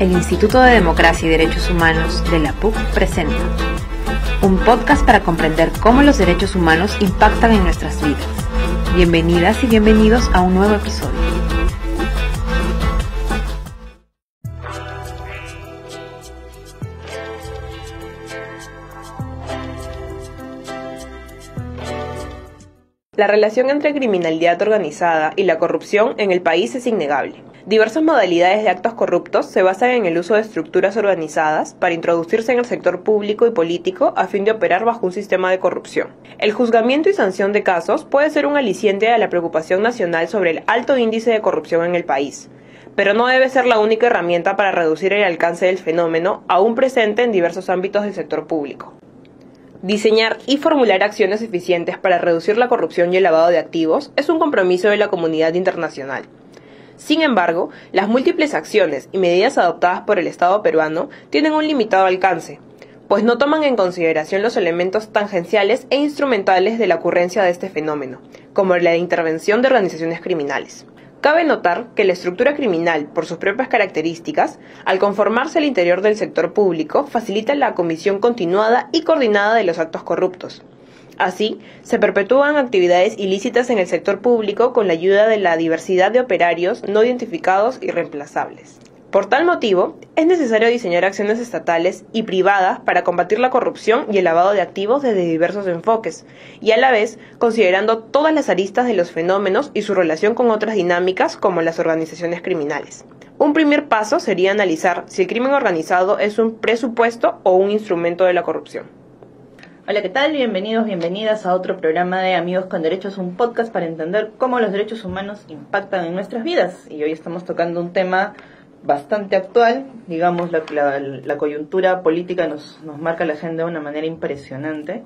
El Instituto de Democracia y Derechos Humanos de la PUC presenta un podcast para comprender cómo los derechos humanos impactan en nuestras vidas. Bienvenidas y bienvenidos a un nuevo episodio. La relación entre criminalidad organizada y la corrupción en el país es innegable. Diversas modalidades de actos corruptos se basan en el uso de estructuras organizadas para introducirse en el sector público y político a fin de operar bajo un sistema de corrupción. El juzgamiento y sanción de casos puede ser un aliciente a la preocupación nacional sobre el alto índice de corrupción en el país, pero no debe ser la única herramienta para reducir el alcance del fenómeno, aún presente en diversos ámbitos del sector público. Diseñar y formular acciones eficientes para reducir la corrupción y el lavado de activos es un compromiso de la comunidad internacional. Sin embargo, las múltiples acciones y medidas adoptadas por el Estado peruano tienen un limitado alcance, pues no toman en consideración los elementos tangenciales e instrumentales de la ocurrencia de este fenómeno, como la intervención de organizaciones criminales. Cabe notar que la estructura criminal, por sus propias características, al conformarse al interior del sector público, facilita la comisión continuada y coordinada de los actos corruptos. Así, se perpetúan actividades ilícitas en el sector público con la ayuda de la diversidad de operarios no identificados y reemplazables. Por tal motivo, es necesario diseñar acciones estatales y privadas para combatir la corrupción y el lavado de activos desde diversos enfoques, y a la vez considerando todas las aristas de los fenómenos y su relación con otras dinámicas como las organizaciones criminales. Un primer paso sería analizar si el crimen organizado es un presupuesto o un instrumento de la corrupción. Hola, ¿qué tal? Bienvenidos, bienvenidas a otro programa de Amigos con Derechos, un podcast para entender cómo los derechos humanos impactan en nuestras vidas. Y hoy estamos tocando un tema bastante actual, digamos, la coyuntura política nos marca la agenda de una manera impresionante,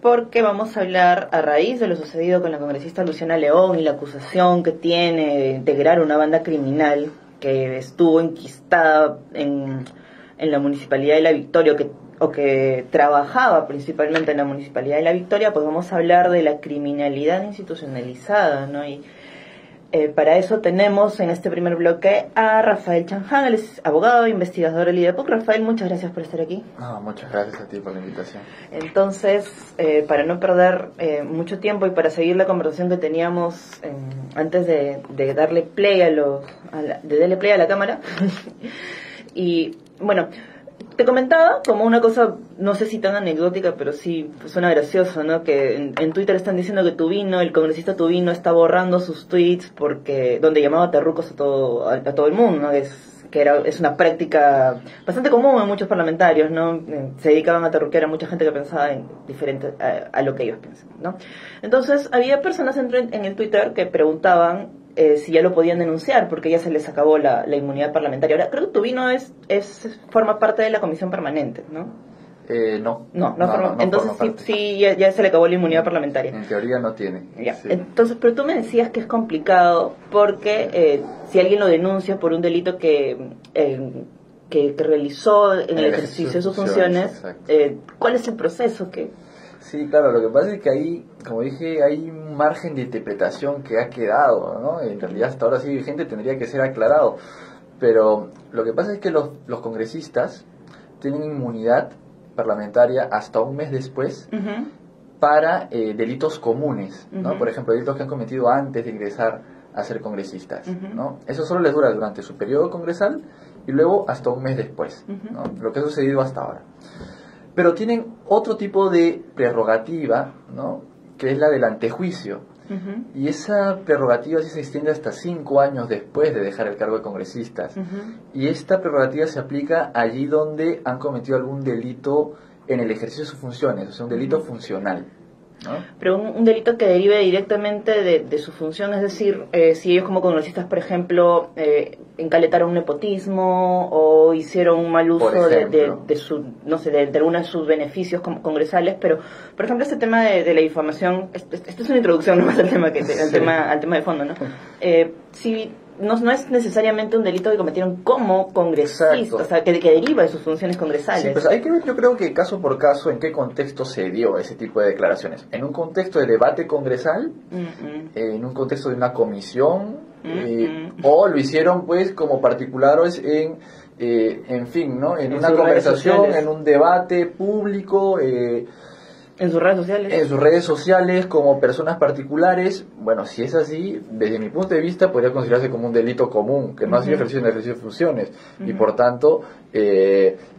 porque vamos a hablar a raíz de lo sucedido con la congresista Luciana León y la acusación que tiene de integrar una banda criminal que estuvo enquistada en la Municipalidad de La Victoria, que trabajaba principalmente en la Municipalidad de La Victoria. Pues vamos a hablar de la criminalidad institucionalizada, ¿no? Y para eso tenemos en este primer bloque a Rafael Chanján, él es abogado e investigador del IDEPUC. Rafael, muchas gracias por estar aquí. Muchas gracias a ti por la invitación. Entonces, para no perder mucho tiempo y para seguir la conversación que teníamos antes de darle play a la cámara, y bueno, te comentaba como una cosa, no sé si tan anecdótica, pero sí suena gracioso, ¿no? Que en Twitter están diciendo que el congresista Tubino está borrando sus tweets donde llamaba terrucos a todo el mundo, ¿no? Es una práctica bastante común en muchos parlamentarios, ¿no? Se dedicaban a terruquear a mucha gente que pensaba en diferente a lo que ellos piensan, ¿no? Entonces había personas en el Twitter que preguntaban si ya lo podían denunciar porque ya se les acabó la inmunidad parlamentaria. Ahora, creo que Tubino forma parte de la comisión permanente, ¿no? No. No forma. Entonces sí ya se le acabó la inmunidad parlamentaria. En teoría no tiene. Ya. Sí. Entonces, pero tú me decías que es complicado porque si alguien lo denuncia por un delito que realizó en el ejercicio de sus funciones, ¿cuál es el proceso? Sí, claro, lo que pasa es que ahí, como dije, hay un margen de interpretación que ha quedado, ¿no? En realidad hasta ahora sí vigente, tendría que ser aclarado. Pero lo que pasa es que los congresistas tienen inmunidad parlamentaria hasta un mes después para delitos comunes, ¿no? Por ejemplo, delitos que han cometido antes de ingresar a ser congresistas, ¿no? Eso solo les dura durante su periodo congresal y luego hasta un mes después, ¿no? Lo que ha sucedido hasta ahora. Pero tienen otro tipo de prerrogativa, ¿no? Que es la del antejuicio. Y esa prerrogativa sí se extiende hasta 5 años después de dejar el cargo de congresistas. Y esta prerrogativa se aplica allí donde han cometido algún delito en el ejercicio de sus funciones, o sea, un delito funcional, ¿no? Pero un delito que derive directamente de su función, es decir, si ellos como congresistas, por ejemplo, encaletaron un nepotismo o hicieron un mal uso de alguno de sus beneficios congresales, pero por ejemplo este tema de la difamación, esto es una introducción nomás al tema al tema de fondo, ¿no? Si no es necesariamente un delito que cometieron como congresistas, o sea, que deriva de sus funciones congresales. Sí, pues hay que ver, yo creo que caso por caso, en qué contexto se dio ese tipo de declaraciones. En un contexto de debate congresal, en un contexto de una comisión, o lo hicieron pues como particulares en en fin, ¿no? En En una sus redes conversación, sociales. en un debate público, En sus redes sociales. en sus redes sociales como personas particulares. Bueno, si es así, desde mi punto de vista podría considerarse como un delito común, que no ha sido ejercicio en ejercicio de funciones, y por tanto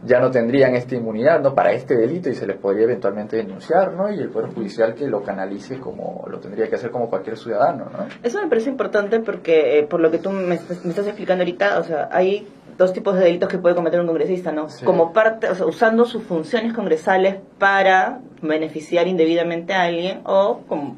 ya no tendrían esta inmunidad, ¿no?, para este delito, y se les podría eventualmente denunciar, ¿no?, y el Poder Judicial que lo canalice como lo tendría que hacer como cualquier ciudadano, ¿no? Eso me parece importante porque, por lo que tú me estás explicando ahorita, o sea, hay dos tipos de delitos que puede cometer un congresista, ¿no? Sí. Como parte, o sea, usando sus funciones congresales para beneficiar indebidamente a alguien, o como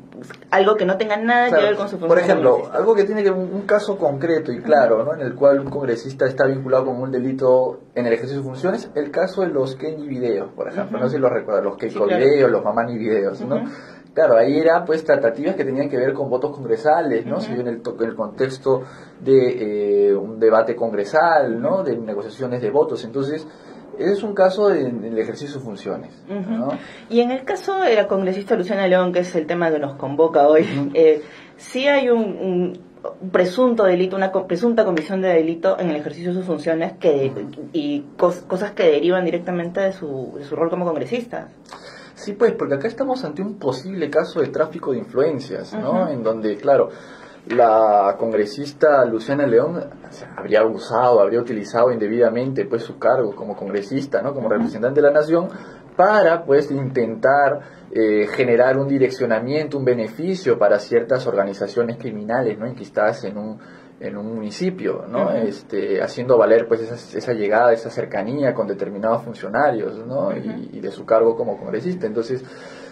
algo que no tenga nada Claro, que ver con su función. por ejemplo, congresista. algo que tiene que ver un caso concreto y claro, ¿no?, en el cual un congresista está vinculado con un delito en el ejercicio de sus funciones, el caso de los Kenny videos, por ejemplo, no sé si lo recuerdan, los Keiko claro. videos, los Mamani videos, ¿no? Claro, ahí era pues tratativas que tenían que ver con votos congresales, ¿no? Se dio en el contexto de un debate congresal, ¿no?, de negociaciones de votos. Entonces, ese es un caso del ejercicio de sus funciones, ¿no? Y en el caso de la congresista Luciana León, que es el tema que nos convoca hoy, sí hay un presunto delito, una presunta comisión de delito en el ejercicio de sus funciones y cosas que derivan directamente de su rol como congresista. Sí, pues, porque acá estamos ante un posible caso de tráfico de influencias, ¿no? En donde, claro, la congresista Luciana León habría abusado, habría utilizado indebidamente pues su cargo como congresista, ¿no?, como representante de la nación, para pues intentar generar un direccionamiento, un beneficio para ciertas organizaciones criminales, ¿no?, enquistadas en un municipio, ¿no? Haciendo valer pues esa llegada, esa cercanía con determinados funcionarios, ¿no? Y de su cargo como congresista. Entonces,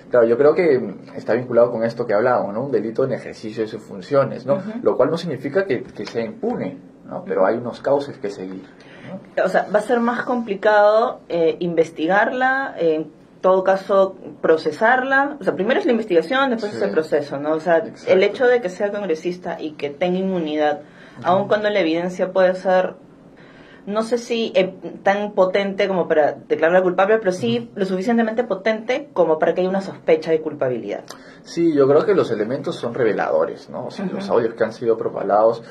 claro, yo creo que está vinculado con esto que hablábamos, ¿no?, un delito en ejercicio de sus funciones, ¿no? Lo cual no significa que sea impune, ¿no?, pero hay unos cauces que seguir, ¿no? O sea, va a ser más complicado investigarla, en todo caso procesarla. O sea, primero es la investigación, después Sí. es el proceso, ¿no? O sea, Exacto. el hecho de que sea congresista y que tenga inmunidad, aun cuando la evidencia puede ser, no sé si tan potente como para declararla culpable, pero sí lo suficientemente potente como para que haya una sospecha de culpabilidad. Sí, yo creo que los elementos son reveladores, ¿no? O sea, los audios que han sido propalados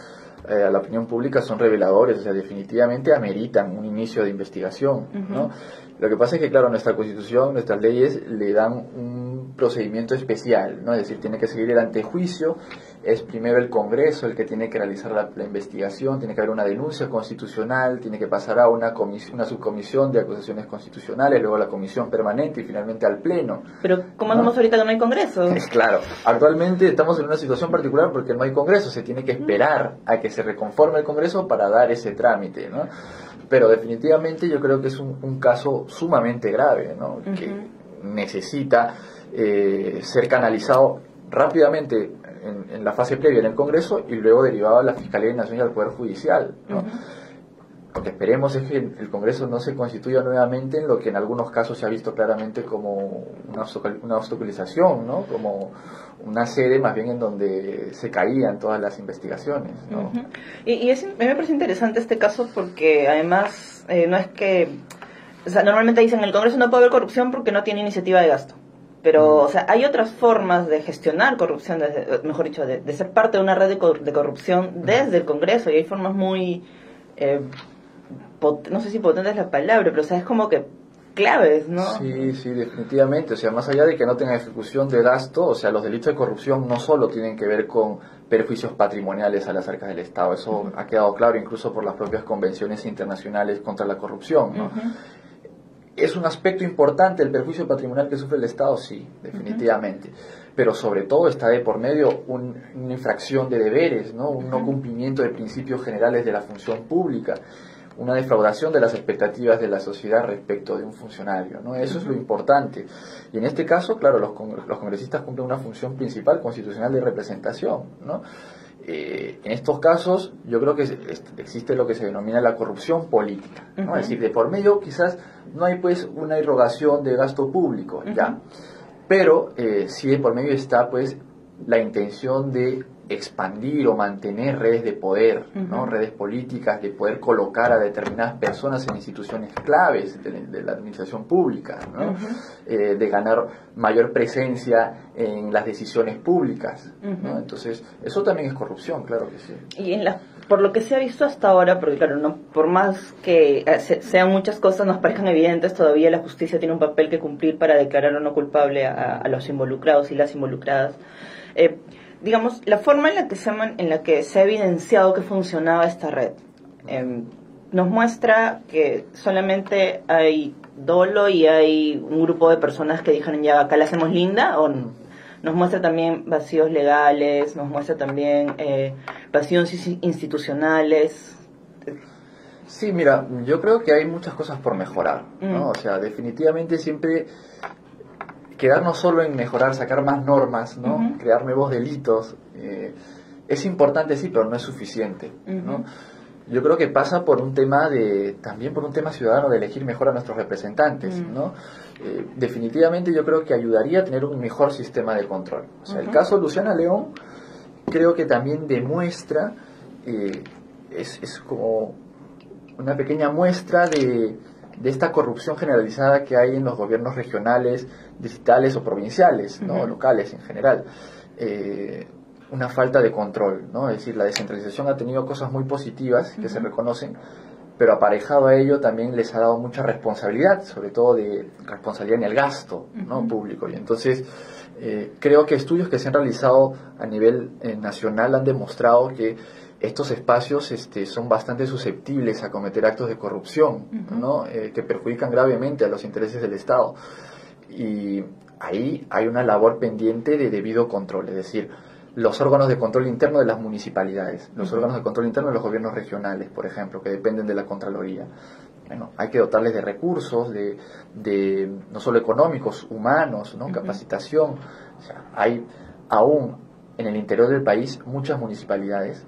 a la opinión pública son reveladores, o sea, definitivamente ameritan un inicio de investigación, ¿no? Lo que pasa es que, claro, nuestra Constitución, nuestras leyes le dan un procedimiento especial, ¿no? Es decir, tiene que seguir el antejuicio, es primero el Congreso el que tiene que realizar la investigación, tiene que haber una denuncia constitucional, tiene que pasar a una subcomisión de acusaciones constitucionales, luego a la comisión permanente y finalmente al Pleno. Pero ¿cómo ¿no? hacemos ahorita que no hay congreso? Claro, actualmente estamos en una situación particular porque no hay Congreso, se tiene que esperar a que se reconforme el Congreso para dar ese trámite, ¿no? Pero definitivamente yo creo que es un caso sumamente grave, ¿no? Que necesita ser canalizado rápidamente en la fase previa en el Congreso y luego derivado a la Fiscalía de Nación y al Poder Judicial, ¿no? Lo que esperemos es que el Congreso no se constituya nuevamente en lo que en algunos casos se ha visto claramente como una obstaculización, ¿no? Como una sede más bien en donde se caían todas las investigaciones, ¿no? Y a mí me parece interesante este caso porque además no es que... O sea, normalmente dicen el Congreso no puede haber corrupción porque no tiene iniciativa de gasto. Pero, o sea, hay otras formas de gestionar corrupción, mejor dicho, de ser parte de una red de corrupción desde el Congreso, y hay formas muy... no sé si potente es la palabra, pero o sea, es como que claves, ¿no? Sí, sí, definitivamente. O sea, más allá de que no tenga ejecución de gasto, o sea, los delitos de corrupción no solo tienen que ver con perjuicios patrimoniales a las arcas del Estado. Eso ha quedado claro incluso por las propias convenciones internacionales contra la corrupción, ¿no? ¿Es un aspecto importante el perjuicio patrimonial que sufre el Estado? Sí, definitivamente. Pero sobre todo está de por medio una infracción de deberes, ¿no? Un no cumplimiento de principios generales de la función pública, una defraudación de las expectativas de la sociedad respecto de un funcionario, ¿no? Eso es lo importante. Y en este caso, claro, los congresistas cumplen una función principal constitucional de representación, ¿no? En estos casos yo creo que existe lo que se denomina la corrupción política, ¿no? Es decir, de por medio quizás no hay pues una irrogación de gasto público, ya, pero sí de por medio está pues la intención de expandir o mantener redes de poder, ¿no? Redes políticas, de poder colocar a determinadas personas en instituciones claves de la administración pública, ¿no? De ganar mayor presencia en las decisiones públicas, ¿no? Entonces, eso también es corrupción, claro que sí. Y por lo que se ha visto hasta ahora, porque claro, no, por más que sean muchas cosas, nos parezcan evidentes, todavía la justicia tiene un papel que cumplir para declarar o no culpable a los involucrados y las involucradas. Digamos, la forma en la que se ha evidenciado que funcionaba esta red nos muestra que solamente hay dolo y hay un grupo de personas que dijeron ya acá la hacemos linda, o nos muestra también vacíos legales, nos muestra también vacíos institucionales. Sí, mira, yo creo que hay muchas cosas por mejorar, ¿no? O sea, definitivamente siempre quedarnos solo en mejorar, sacar más normas, ¿no? Crear nuevos delitos, es importante, sí, pero no es suficiente, ¿no? Yo creo que pasa por un tema también por un tema ciudadano de elegir mejor a nuestros representantes, ¿no? Definitivamente yo creo que ayudaría a tener un mejor sistema de control. O sea, el caso de Luciana León creo que también demuestra, es como una pequeña muestra de esta corrupción generalizada que hay en los gobiernos regionales, distritales o provinciales, ¿no? Locales en general. Una falta de control, ¿no? Es decir, la descentralización ha tenido cosas muy positivas que se reconocen, pero aparejado a ello también les ha dado mucha responsabilidad, sobre todo de responsabilidad en el gasto, ¿no? Público. Y entonces creo que estudios que se han realizado a nivel nacional han demostrado que estos espacios son bastante susceptibles a cometer actos de corrupción, ¿no? Que perjudican gravemente a los intereses del Estado. Y ahí hay una labor pendiente de debido control, es decir, los órganos de control interno de las municipalidades, los órganos de control interno de los gobiernos regionales, por ejemplo, que dependen de la Contraloría. Bueno, hay que dotarles de recursos, de no solo económicos, humanos, ¿no? Capacitación. O sea, hay aún en el interior del país muchas municipalidades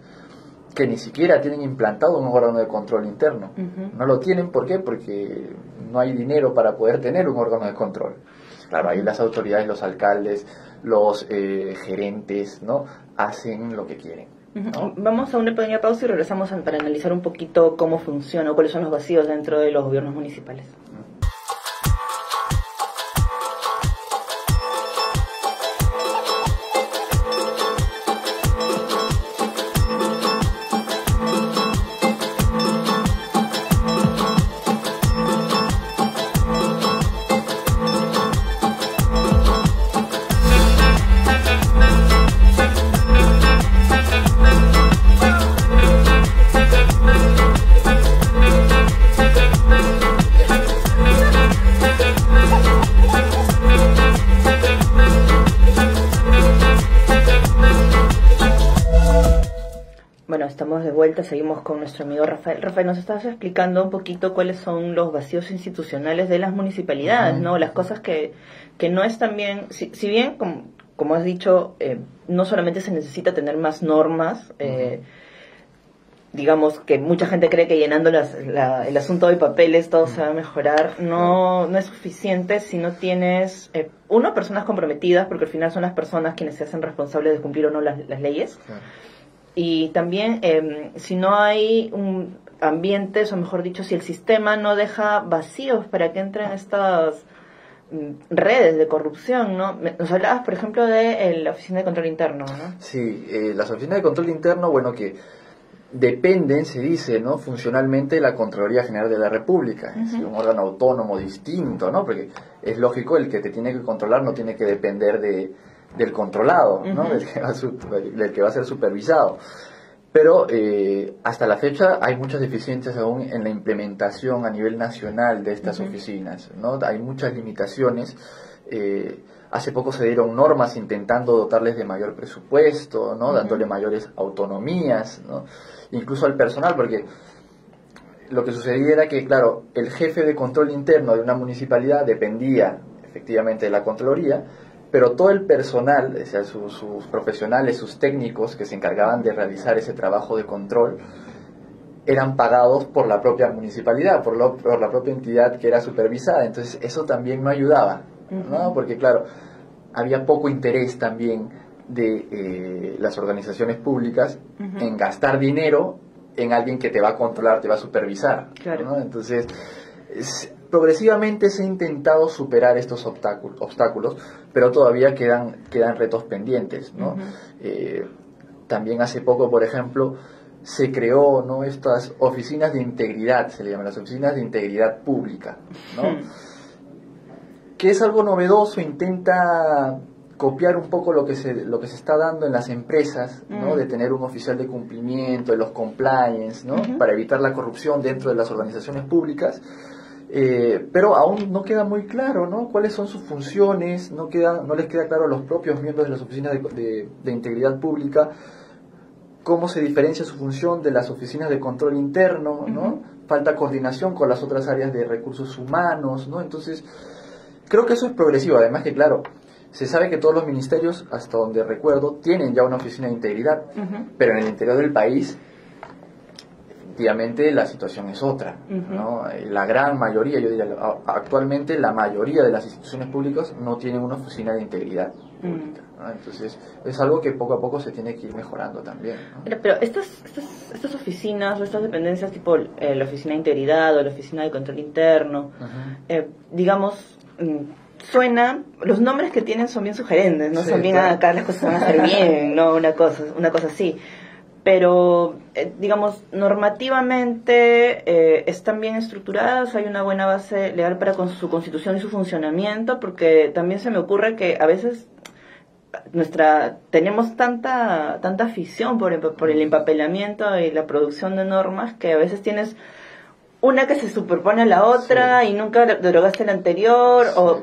que ni siquiera tienen implantado un órgano de control interno. No lo tienen, ¿por qué? Porque no hay dinero para poder tener un órgano de control. Claro, ahí las autoridades, los alcaldes, los gerentes, ¿no? Hacen lo que quieren, ¿no? Vamos a una pequeña pausa y regresamos para analizar un poquito cómo funciona o cuáles son los vacíos dentro de los gobiernos municipales. Estamos de vuelta, seguimos con nuestro amigo Rafael. Rafael, nos estabas explicando un poquito cuáles son los vacíos institucionales de las municipalidades, ¿no? Las cosas que no están bien, si bien, como has dicho, no solamente se necesita tener más normas, digamos que mucha gente cree que llenando el asunto de papeles todo se va a mejorar, no es suficiente si no tienes, personas comprometidas, porque al final son las personas quienes se hacen responsables de cumplir o no las leyes. Y también, si no hay un ambiente, o mejor dicho, si el sistema no deja vacíos para que entren estas redes de corrupción, ¿no? Nos hablabas, por ejemplo, de la Oficina de Control Interno, ¿no? Sí, las oficinas de control interno, bueno, que dependen, se dice, ¿no? Funcionalmente de la Contraloría General de la República, es decir, un órgano autónomo distinto, ¿no? Porque es lógico, el que te tiene que controlar no tiene que depender del controlado, ¿no? Del que va a ser supervisado. Pero hasta la fecha hay muchas deficiencias aún en la implementación a nivel nacional de estas oficinas, ¿no? Hay muchas limitaciones. Hace poco se dieron normas intentando dotarles de mayor presupuesto, ¿no? Dándole mayores autonomías, ¿no? Incluso al personal, porque lo que sucedía era que, claro, el jefe de control interno de una municipalidad dependía efectivamente de la Contraloría, pero todo el personal, o sea, sus profesionales, sus técnicos que se encargaban de realizar ese trabajo de control, eran pagados por la propia municipalidad, por la propia entidad que era supervisada. Entonces eso también no ayudaba, ¿no? Porque claro, había poco interés también de las organizaciones públicas en gastar dinero en alguien que te va a controlar, te va a supervisar. Claro. ¿no? Entonces, progresivamente se ha intentado superar estos obstáculos, pero todavía quedan retos pendientes, ¿no? También hace poco, por ejemplo, se creó, ¿no?, estas oficinas de integridad, se le llaman las oficinas de integridad pública, ¿no? Que es algo novedoso, intenta copiar un poco lo que se está dando en las empresas, ¿no? De tener un oficial de cumplimiento, de los compliance, ¿no? Para evitar la corrupción dentro de las organizaciones públicas. Pero aún no queda muy claro, ¿no?, cuáles son sus funciones, no les queda claro a los propios miembros de las oficinas de integridad pública cómo se diferencia su función de las oficinas de control interno, ¿no? Falta coordinación con las otras áreas de recursos humanos, ¿no? Entonces, creo que eso es progresivo, además que, claro, se sabe que todos los ministerios, hasta donde recuerdo, tienen ya una oficina de integridad, pero en el interior del país efectivamente la situación es otra, ¿no? La gran mayoría, yo diría, actualmente la mayoría de las instituciones públicas no tienen una oficina de integridad pública, ¿no? Entonces es algo que poco a poco se tiene que ir mejorando también, ¿no? Pero estas oficinas o estas dependencias tipo la oficina de integridad o la oficina de control interno, digamos, suena, los nombres que tienen son bien sugerentes, ¿no? Sí, son bien, claro, acá las cosas van a hacer bien, ¿no? Una cosa así. Pero, digamos, normativamente están bien estructuradas, hay una buena base legal para con su constitución y su funcionamiento, porque también se me ocurre que a veces tenemos tanta afición por el empapelamiento y la producción de normas que a veces tienes una que se superpone a la otra, sí, y nunca derogaste la anterior, sí, o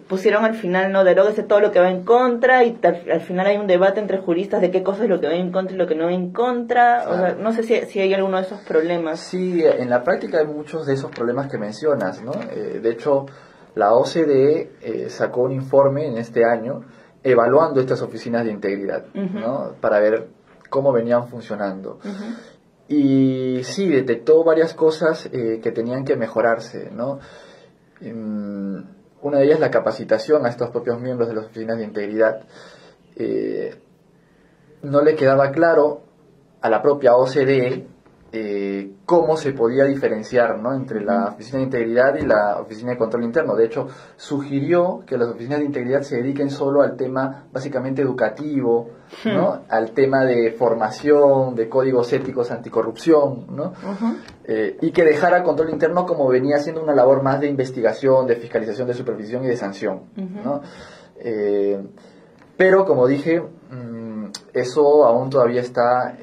pusieron al final, no, deróguese todo lo que va en contra, y al final hay un debate entre juristas de qué cosa es lo que va en contra y lo que no va en contra. Claro. O sea, no sé si hay alguno de esos problemas. Sí, en la práctica hay muchos de esos problemas que mencionas, ¿no? De hecho, la OCDE sacó un informe en este año evaluando estas oficinas de integridad, ¿no? Para ver cómo venían funcionando. Y sí, detectó varias cosas que tenían que mejorarse, ¿no? Una de ellas, la capacitación a estos propios miembros de las oficinas de integridad. No le quedaba claro a la propia OCDE cómo se podía diferenciar, ¿no?, entre la oficina de integridad y la oficina de control interno. De hecho, sugirió que las oficinas de integridad se dediquen solo al tema básicamente educativo, ¿no?, al tema de formación, de códigos éticos anticorrupción, ¿no? Y que dejara control interno como venía siendo una labor más de investigación, de fiscalización, de supervisión y de sanción, ¿no? Pero, como dije, eso aún todavía está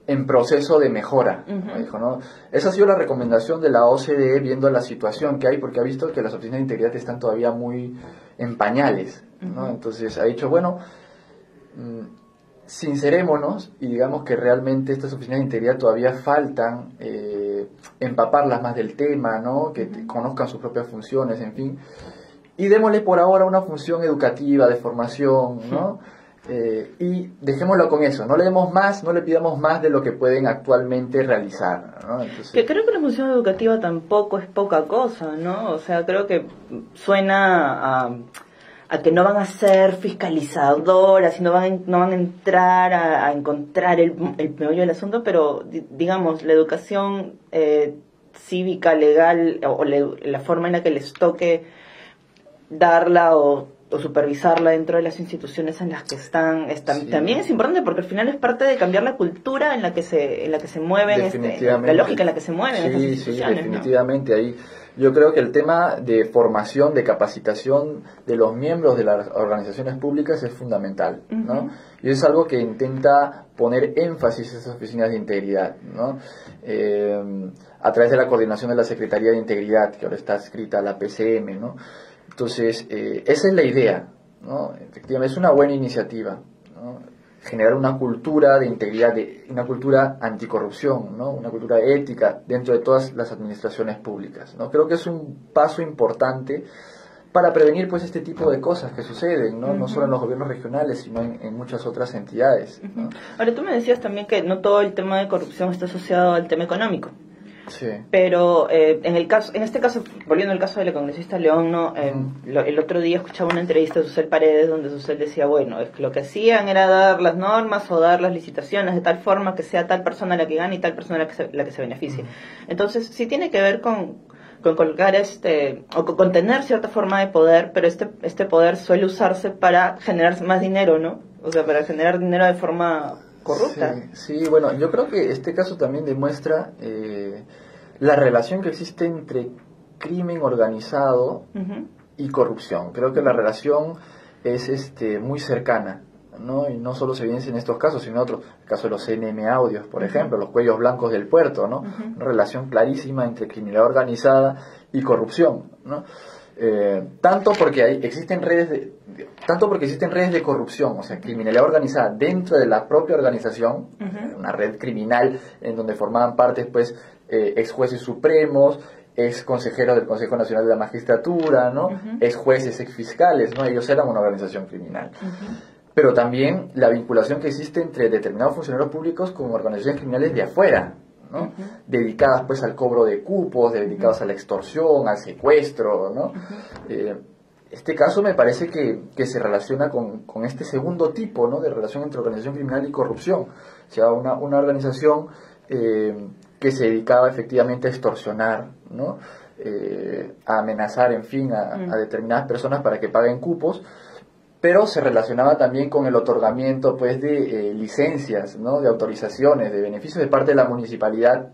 en proceso de mejora, dijo, ¿no? Esa ha sido la recomendación de la OCDE viendo la situación que hay, porque ha visto que las oficinas de integridad están todavía muy en pañales, ¿no? Entonces ha dicho, bueno, sincerémonos y digamos que realmente estas oficinas de integridad todavía faltan empaparlas más del tema, ¿no?, que conozcan sus propias funciones, en fin, y démosle por ahora una función educativa, de formación, ¿no? Y dejémoslo con eso, no le demos más, no le pidamos más de lo que pueden actualmente realizar, ¿no? Entonces, que creo que la función educativa tampoco es poca cosa, ¿no? O sea, creo que suena a que no van a ser fiscalizadoras y no van a entrar a encontrar el meollo del asunto, pero digamos, la educación cívica, legal, o la forma en la que les toque darla o supervisarla dentro de las instituciones en las que están sí, también es importante, porque al final es parte de cambiar la cultura en la que se mueven, la lógica en la que se mueven estas instituciones. Sí, definitivamente, ¿no? Ahí yo creo que el tema de formación, de capacitación de los miembros de las organizaciones públicas es fundamental, ¿no? Y es algo que intenta poner énfasis en esas oficinas de integridad, ¿no? A través de la coordinación de la Secretaría de Integridad, que ahora está escrita la PCM, ¿no? Entonces, esa es la idea, ¿no? Efectivamente, es una buena iniciativa, ¿no? Generar una cultura de integridad, una cultura anticorrupción, ¿no? Una cultura ética dentro de todas las administraciones públicas, ¿no? Creo que es un paso importante para prevenir, pues, este tipo de cosas que suceden, ¿no? No solo en los gobiernos regionales, sino en muchas otras entidades, ¿no? Ahora, tú me decías también que no todo el tema de corrupción está asociado al tema económico. Sí. Pero en este caso, volviendo al caso de la congresista León, ¿no? El otro día escuchaba una entrevista de Susel Paredes donde Susel decía, bueno, es que lo que hacían era dar las normas o dar las licitaciones de tal forma que sea tal persona la que gane y tal persona la que se beneficie. Entonces, sí tiene que ver con colocar o con tener cierta forma de poder, pero este poder suele usarse para generar más dinero, ¿no? O sea, para generar dinero de forma corrupta. Sí, bueno, yo creo que este caso también demuestra la relación que existe entre crimen organizado y corrupción. Creo que la relación es muy cercana, ¿no? Y no solo se evidencia en estos casos, sino en otros, el caso de los CNM Audios, por ejemplo, los cuellos blancos del puerto, ¿no? Una relación clarísima entre criminalidad organizada y corrupción, ¿no? Tanto porque existen redes de corrupción, o sea, criminalidad organizada dentro de la propia organización, una red criminal en donde formaban parte, pues, ex jueces supremos, ex consejeros del Consejo Nacional de la Magistratura, ¿no? Ex jueces, ex fiscales, ¿no? Ellos eran una organización criminal. Pero también la vinculación que existe entre determinados funcionarios públicos con organizaciones criminales de afuera, ¿no? Dedicadas pues al cobro de cupos, dedicadas a la extorsión, al secuestro, ¿no? Este caso me parece que se relaciona con este segundo tipo, ¿no? De relación entre organización criminal y corrupción. O sea, una organización que se dedicaba efectivamente a extorsionar, ¿no? A amenazar, en fin, a determinadas personas para que paguen cupos, pero se relacionaba también con el otorgamiento, pues, de licencias, ¿no? De autorizaciones, de beneficios de parte de la municipalidad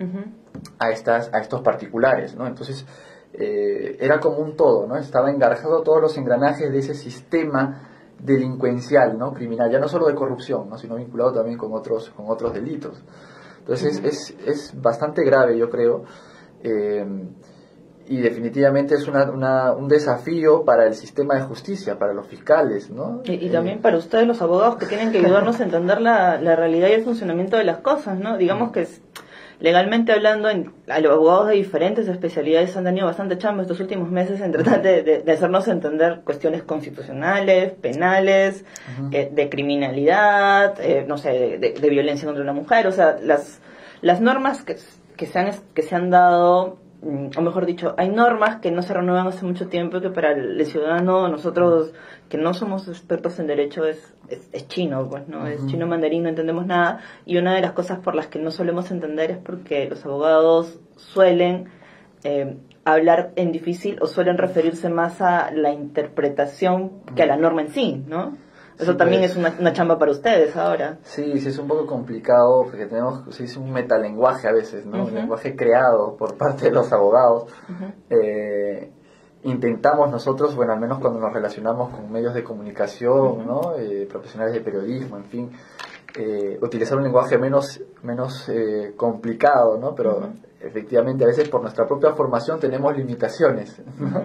a estos particulares, ¿no? Entonces, era como un todo, ¿no? Estaba engarjado todos los engranajes de ese sistema delincuencial, ¿no? Criminal, ya no solo de corrupción, ¿no? Sino vinculado también con otros delitos. Entonces, es bastante grave, yo creo, y definitivamente es un desafío para el sistema de justicia, para los fiscales, ¿no? Y también para ustedes, los abogados, que tienen que ayudarnos a entender la realidad y el funcionamiento de las cosas, ¿no? Digamos que legalmente hablando, a los abogados de diferentes especialidades han tenido bastante chamba estos últimos meses en tratar de hacernos entender cuestiones constitucionales, penales, de criminalidad, no sé, de violencia contra una mujer. O sea, las normas que se han dado, o mejor dicho, hay normas que no se renuevan hace mucho tiempo, que para el ciudadano, nosotros que no somos expertos en derecho, es chino, pues, ¿no? Es chino mandarín, no entendemos nada, y una de las cosas por las que no solemos entender es porque los abogados suelen hablar en difícil, o suelen referirse más a la interpretación que a la norma en sí, ¿no? Eso sí, también pues, es una chamba para ustedes ahora. Sí, es un poco complicado porque se dice un metalenguaje a veces, ¿no? Un lenguaje creado por parte de los abogados. Intentamos nosotros, bueno, al menos cuando nos relacionamos con medios de comunicación, ¿no? Profesionales de periodismo, en fin, utilizar un lenguaje menos complicado, ¿no? Pero efectivamente a veces por nuestra propia formación tenemos limitaciones, ¿no?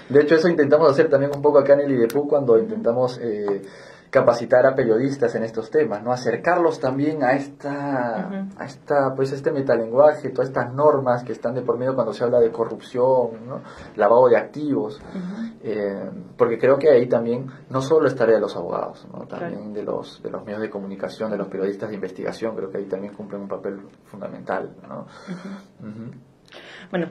De hecho, eso intentamos hacer también un poco acá en el IDEPU cuando intentamos capacitar a periodistas en estos temas, ¿no? Acercarlos también a este metalenguaje, todas estas normas que están de por medio cuando se habla de corrupción, ¿no? Lavado de activos, porque creo que ahí también no solo es tarea de los abogados, ¿no? También de los medios de comunicación, de los periodistas de investigación, creo que ahí también cumplen un papel fundamental, ¿no? Bueno,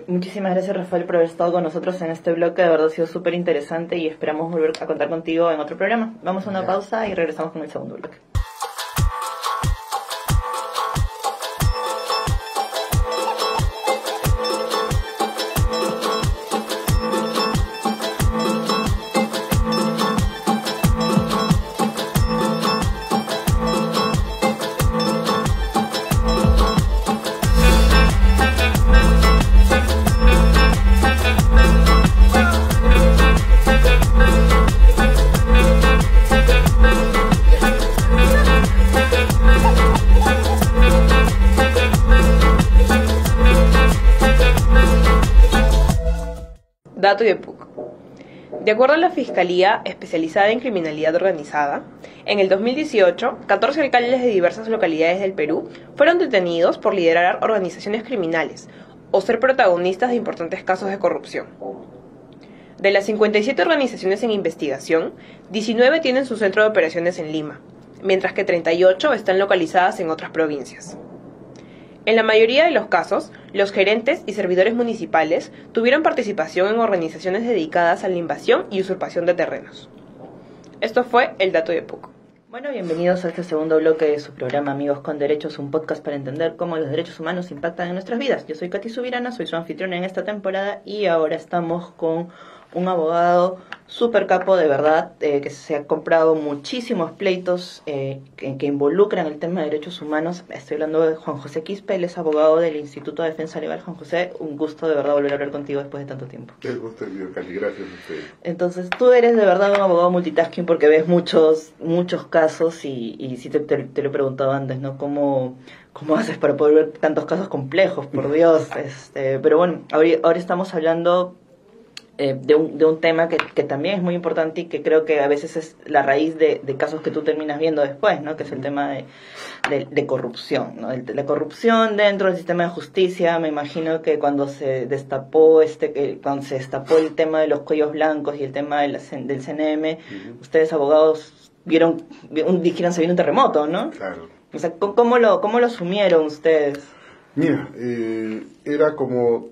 muchísimas gracias, Rafael, por haber estado con nosotros en este bloque. De verdad ha sido súper interesante y esperamos volver a contar contigo en otro programa. Vamos a una pausa y regresamos con el segundo bloque. Dato IDEPUC. De acuerdo a la Fiscalía Especializada en Criminalidad Organizada, en el 2018, 14 alcaldes de diversas localidades del Perú fueron detenidos por liderar organizaciones criminales o ser protagonistas de importantes casos de corrupción. De las 57 organizaciones en investigación, 19 tienen su centro de operaciones en Lima, mientras que 38 están localizadas en otras provincias. En la mayoría de los casos, los gerentes y servidores municipales tuvieron participación en organizaciones dedicadas a la invasión y usurpación de terrenos. Esto fue el dato de PUC. Bueno, bienvenidos a este segundo bloque de su programa Amigos con Derechos, un podcast para entender cómo los derechos humanos impactan en nuestras vidas. Yo soy Katy Subirana, soy su anfitriona en esta temporada y ahora estamos con un abogado súper capo de verdad, que se ha comprado muchísimos pleitos que involucran el tema de derechos humanos. Estoy hablando de Juan José Quispe, él es abogado del Instituto de Defensa Legal. Juan José, un gusto de verdad volver a hablar contigo después de tanto tiempo. El gusto es mío, Katy, gracias a ustedes. Entonces, tú eres de verdad un abogado multitasking porque ves muchos casos y sí te lo he preguntado antes, ¿no? ¿Cómo haces para poder ver tantos casos complejos? Por Dios. Pero bueno, ahora estamos hablando de un tema que también es muy importante y que creo que a veces es la raíz de casos que tú terminas viendo después, ¿no? Que es el tema de corrupción, ¿no? La corrupción dentro del sistema de justicia. Me imagino que cuando se destapó el tema de los cuellos blancos y el tema del CNM, ustedes abogados dijeron se viene un terremoto, ¿no? Claro. O sea, ¿cómo lo asumieron ustedes? Mira, era como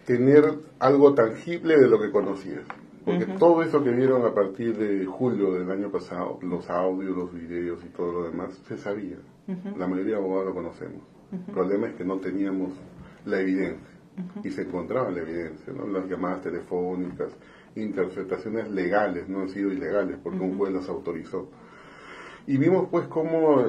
tener algo tangible de lo que conocías. Porque todo eso que vieron a partir de julio del año pasado, los audios, los videos y todo lo demás, se sabía. La mayoría de abogados lo conocemos. El problema es que no teníamos la evidencia. Y se encontraba la evidencia, ¿no? Las llamadas telefónicas, interceptaciones legales, no han sido ilegales porque un juez las autorizó. Y vimos pues cómo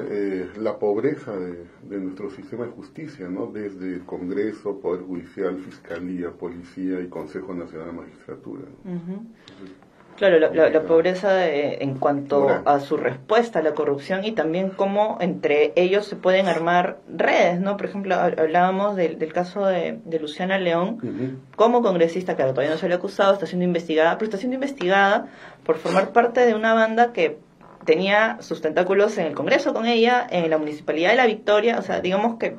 la pobreza de nuestro sistema de justicia, ¿no? Desde el Congreso, Poder Judicial, Fiscalía, Policía y Consejo Nacional de Magistratura, ¿no? Entonces, claro, la pobreza en cuanto a su respuesta a la corrupción y también cómo entre ellos se pueden armar redes, ¿no? Por ejemplo, hablábamos del caso de Luciana León, como congresista, claro, todavía no se le ha acusado, está siendo investigada, pero está siendo investigada por formar parte de una banda que tenía sus tentáculos en el Congreso con ella, en la Municipalidad de La Victoria. O sea, digamos que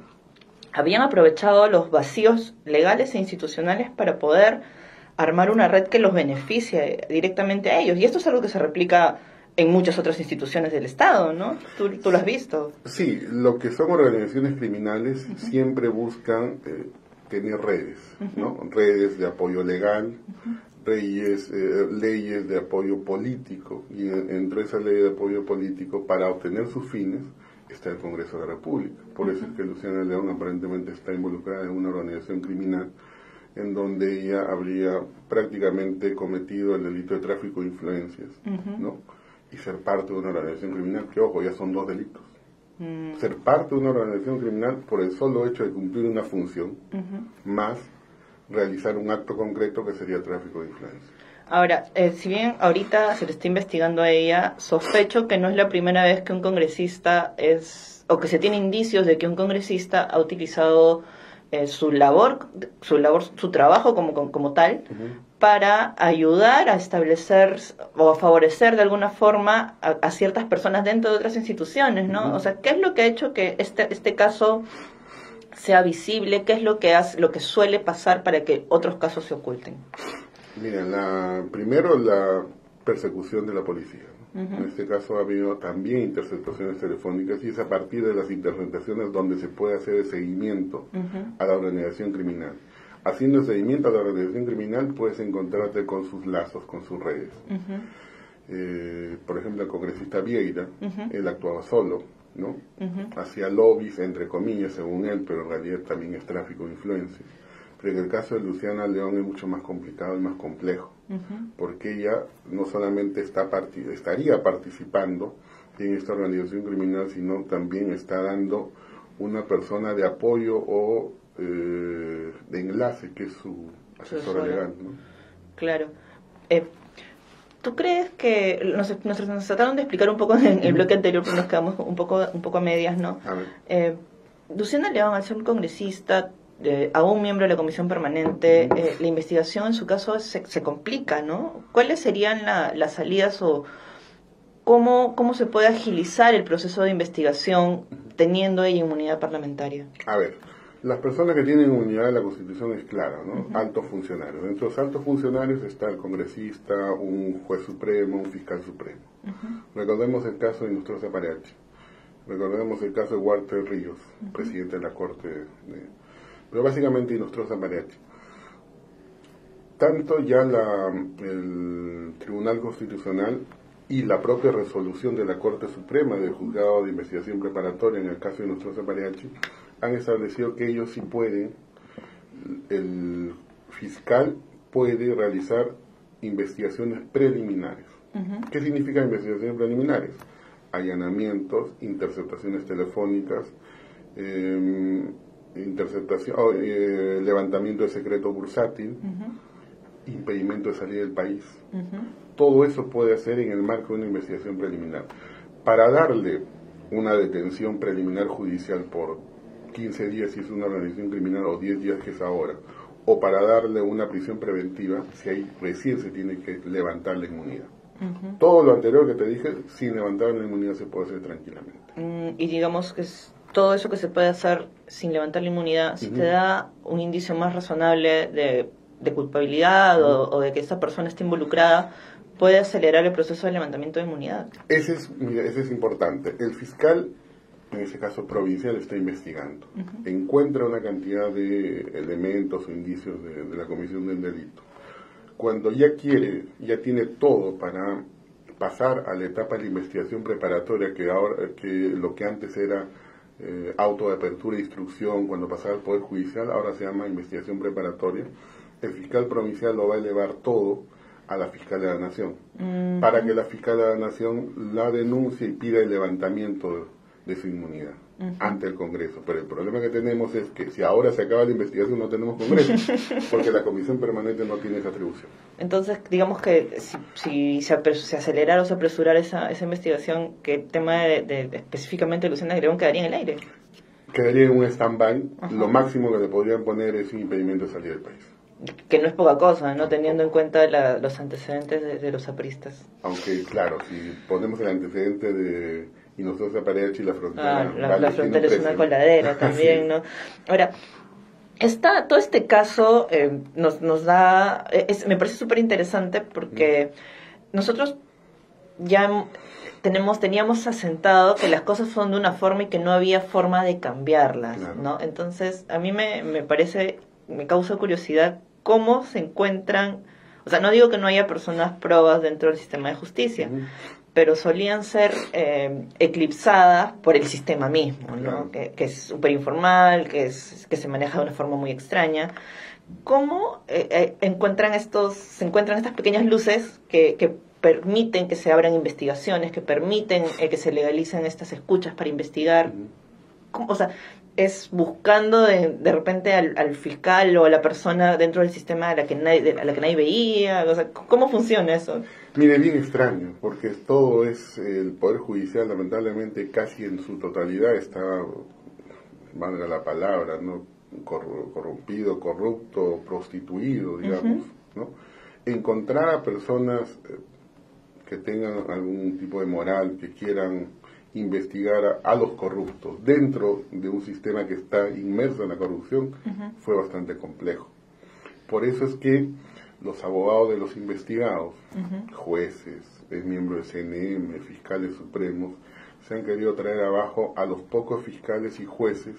habían aprovechado los vacíos legales e institucionales para poder armar una red que los beneficie directamente a ellos. Y esto es algo que se replica en muchas otras instituciones del Estado, ¿no? Tú lo has visto. Sí, lo que son organizaciones criminales siempre buscan tener redes, ¿no? Redes de apoyo legal, leyes de apoyo político, y entre esa ley de apoyo político, para obtener sus fines, está el Congreso de la República. Por eso es que Luciana León aparentemente está involucrada en una organización criminal en donde ella habría prácticamente cometido el delito de tráfico de influencias, ¿no? Y ser parte de una organización criminal, que ojo, ya son 2 delitos. Ser parte de una organización criminal por el solo hecho de cumplir una función, más realizar un acto concreto que sería tráfico de influencia. Ahora, si bien ahorita se le está investigando a ella, sospecho que no es la primera vez que un congresista o que se tiene indicios de que un congresista ha utilizado su trabajo como tal, para ayudar a establecer o a favorecer de alguna forma a ciertas personas dentro de otras instituciones, ¿no? O sea, ¿qué es lo que ha hecho que este caso sea visible? ¿Qué es lo que suele pasar para que otros casos se oculten? Mira, primero la persecución de la policía, ¿no? En este caso ha habido también interceptaciones telefónicas, y es a partir de las interceptaciones donde se puede hacer el seguimiento a la organización criminal. Haciendo el seguimiento a la organización criminal puedes encontrarte con sus lazos, con sus redes. Por ejemplo, el congresista Vieira, él actuaba solo, ¿no? Hacía lobbies, entre comillas, según él, pero en realidad también es tráfico de influencias. Pero en el caso de Luciana León es mucho más complicado y más complejo, porque ella no solamente estaría participando en esta organización criminal, sino también está dando una persona de apoyo o de enlace, que es su asesora legal, ¿no? Claro. ¿Tú crees que nos trataron de explicar un poco en el bloque anterior, pero nos quedamos un poco a medias, ¿no? A ver. Luciana León, al ser congresista, aún miembro de la comisión permanente, la investigación en su caso se complica, ¿no? ¿Cuáles serían las salidas o cómo se puede agilizar el proceso de investigación teniendo ella inmunidad parlamentaria? A ver, las personas que tienen inmunidad de la Constitución es clara, ¿no? Altos funcionarios. Entre los altos funcionarios está el congresista, un juez supremo, un fiscal supremo. Recordemos el caso de Nostroza Parachi. Recordemos el caso de Walter Ríos, presidente de la Corte, pero básicamente Inostroza Mariachi. Tanto ya el Tribunal Constitucional y la propia resolución de la Corte Suprema del Juzgado de Investigación Preparatoria en el caso de Inostroza Mariachi han establecido que ellos sí pueden, el fiscal puede realizar investigaciones preliminares. ¿Qué significa investigaciones preliminares? Allanamientos, interceptaciones telefónicas, levantamiento de secreto bursátil, impedimento de salir del país. Todo eso puede hacer en el marco de una investigación preliminar. Para darle una detención preliminar judicial por 15 días si es una organización criminal o 10 días que es ahora, o para darle una prisión preventiva, si ahí recién se tiene que levantar la inmunidad. Todo lo anterior que te dije, sin levantar la inmunidad se puede hacer tranquilamente. Y digamos que todo eso que se puede hacer sin levantar la inmunidad, si te da un indicio más razonable de culpabilidad o de que esa persona esté involucrada, puede acelerar el proceso de levantamiento de inmunidad. Ese es importante. El fiscal, en ese caso provincial, está investigando. Encuentra una cantidad de elementos o indicios de la comisión del delito. Cuando ya tiene todo para pasar a la etapa de la investigación preparatoria, que lo que antes era auto de apertura e instrucción, cuando pasaba al Poder Judicial, ahora se llama investigación preparatoria, el fiscal provincial lo va a elevar todo a la fiscal de la Nación, para que la fiscal de la Nación la denuncie y pida el levantamiento de su inmunidad ante el Congreso. Pero el problema que tenemos es que si ahora se acaba la investigación no tenemos Congreso, porque la Comisión Permanente no tiene esa atribución. Entonces, digamos que si se acelerara o se apresurara esa investigación, que el tema de específicamente de Luciana Gregón quedaría en el aire. Quedaría en un stand-by. Lo máximo que le podrían poner es un impedimento de salir del país. Que no es poca cosa, ¿no? Teniendo en cuenta los antecedentes de los apristas. Aunque, claro, si ponemos el antecedente de Inostroza Mariachi y la frontera... la frontera es una coladera también, ¿no? Ahora, todo este caso nos da... me parece súper interesante porque nosotros ya teníamos asentado que las cosas son de una forma y que no había forma de cambiarlas, claro, ¿no? Entonces, a mí me causa curiosidad cómo se encuentran, o sea, no digo que no haya personas probas dentro del sistema de justicia, pero solían ser eclipsadas por el sistema mismo, ¿no? Claro. Que es súper informal, que se maneja de una forma muy extraña. ¿Cómo se encuentran estas pequeñas luces que permiten que se abran investigaciones, que permiten que se legalicen estas escuchas para investigar? ¿Cómo, o sea, es buscando de repente al fiscal o a la persona dentro del sistema a la que nadie veía? O sea, ¿cómo funciona eso? Mire, bien extraño, porque todo es el Poder Judicial, lamentablemente, casi en su totalidad está, valga la palabra, ¿no?, corrompido, corrupto, prostituido, digamos, ¿no? Encontrar a personas que tengan algún tipo de moral, que quieran investigar a los corruptos dentro de un sistema que está inmerso en la corrupción, fue bastante complejo. Por eso es que los abogados de los investigados, jueces, miembros del CNM, fiscales supremos, se han querido traer abajo a los pocos fiscales y jueces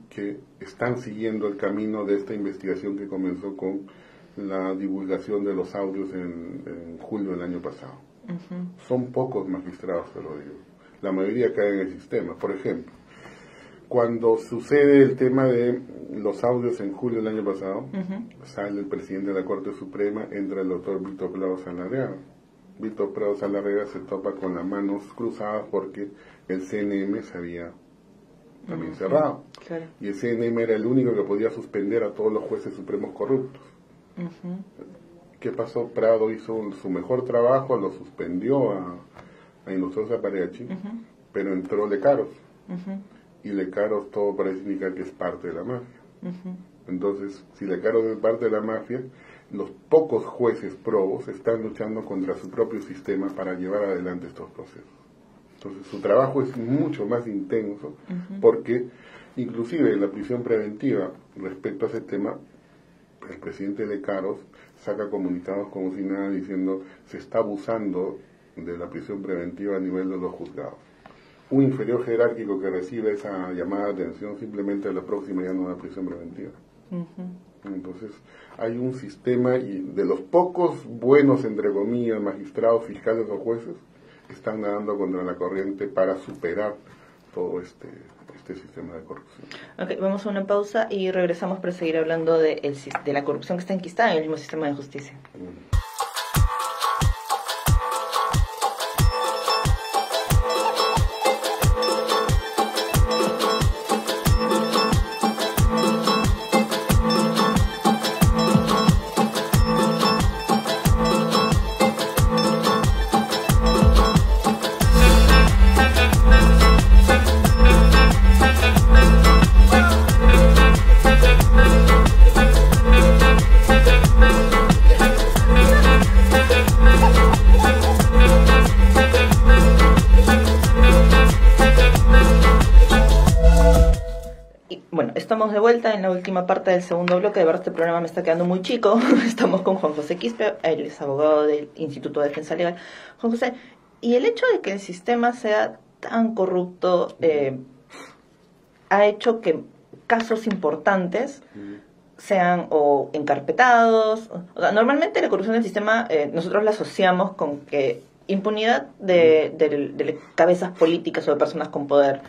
que están siguiendo el camino de esta investigación que comenzó con la divulgación de los audios en julio del año pasado. Son pocos magistrados, te lo digo. La mayoría cae en el sistema. Por ejemplo, cuando sucede el tema de los audios en julio del año pasado, sale el presidente de la Corte Suprema, entra el doctor Víctor Prado Saldarriaga. Víctor Prado Saldarriaga se topa con las manos cruzadas porque el CNM se había también cerrado. Claro. Y el CNM era el único que podía suspender a todos los jueces supremos corruptos. ¿Qué pasó? Prado hizo su mejor trabajo, lo suspendió a Inostroza Mariachi, pero entró Lecaros. Y Lecaros todo parece indicar que es parte de la mafia. Entonces, si Lecaros es parte de la mafia, los pocos jueces probos están luchando contra su propio sistema para llevar adelante estos procesos. Entonces, su trabajo es mucho más intenso, porque inclusive en la prisión preventiva, respecto a ese tema, el presidente Lecaros saca comunicados como si nada diciendo se está abusando de la prisión preventiva a nivel de los juzgados. un inferior jerárquico que recibe esa llamada de atención, simplemente la próxima ya no da prisión preventiva. Entonces, hay un sistema, y de los pocos buenos, entre comillas, magistrados, fiscales o jueces, están nadando contra la corriente para superar todo este sistema de corrupción. Ok, vamos a una pausa y regresamos para seguir hablando de la corrupción que está enquistada en el mismo sistema de justicia. Estamos de vuelta en la última parte del segundo bloque. De verdad, este programa me está quedando muy chico. Estamos con Juan José Quispe, él es abogado del Instituto de Defensa Legal. Juan José, ¿y el hecho de que el sistema sea tan corrupto ha hecho que casos importantes sean o encarpetados? O sea, normalmente la corrupción del sistema nosotros la asociamos con que impunidad de cabezas políticas o de personas con poder,